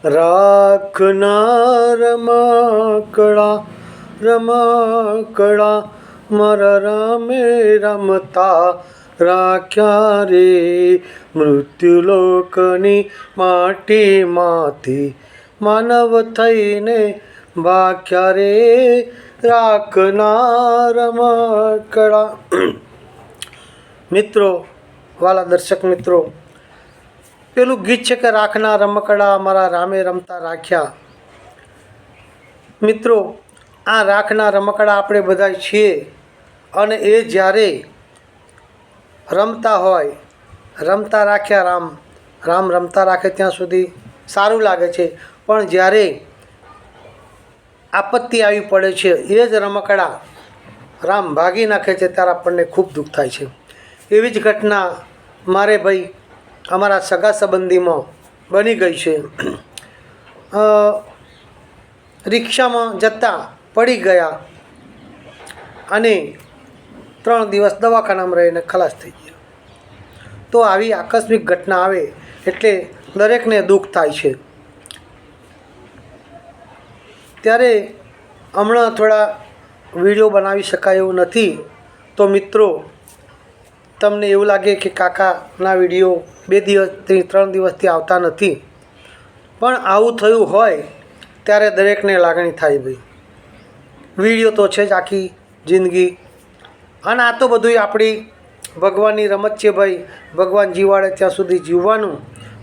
રાખના રમકડા મારા રામે રમતા રાખ્યા રે, મૃત્યુલોકની માટીમાંથી માનવ થઈને ભાગ્યા રે, રાખના રમકડા. મિત્રો, વાલા દર્શક મિત્રો, પેલું ગીત છે કે રાખના રમકડા મારા રામે રમતા રાખ્યા. મિત્રો, આ રાખના રમકડા આપણે બધા છીએ અને એ જ્યારે રમતા હોય, રમતા રાખ્યા રામ, રામ રમતા રાખે ત્યાં સુધી સારું લાગે છે, પણ જ્યારે આપત્તિ આવી પડે છે એ જ રમકડા રામ ભાગી નાખે છે ત્યારે આપણને ખૂબ દુઃખ થાય છે. એવી જ ઘટના મારે ભાઈ અમારા સગા સંબંધીમાં બની ગઈ છે. રિક્ષામાં જતાં પડી ગયા અને 3 દિવસ દવાખાનામાં રહીને ખલાસ થઈ ગયા. તો આવી આકસ્મિક ઘટના આવે એટલે દરેકને દુઃખ થાય છે. ત્યારે હમણાં થોડા વિડીયો બનાવી શકાય એવું નથી. તો મિત્રો, તમને એવું લાગે કે કાકાના વિડીયો 2 દિવસથી 3 દિવસથી આવતા નથી, પણ આવું થયું હોય ત્યારે દરેકને લાગણી થાય ભાઈ. વિડીયો તો છે જ આખી જિંદગી, અને આ તો બધું આપણી ભગવાનની રમત છે ભાઈ. ભગવાન જીવાડે ત્યાં સુધી જીવવાનું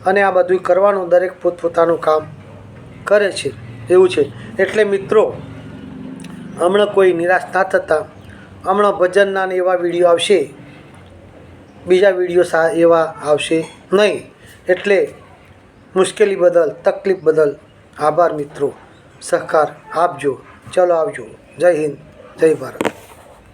અને આ બધું કરવાનું. દરેક પોતપોતાનું કામ કરે છે, એવું છે. એટલે મિત્રો, હમણાં કોઈ નિરાશ ના થતા. હમણાં ભજનના ને એવા વિડીયો આવશે, બીજા વિડીયો એવા આવશે નહીં. એટલે મુશ્કેલી બદલ, તકલીફ બદલ આભાર મિત્રો. સહકાર આપજો. ચલો આવજો. જય હિન્દ, જય ભારત.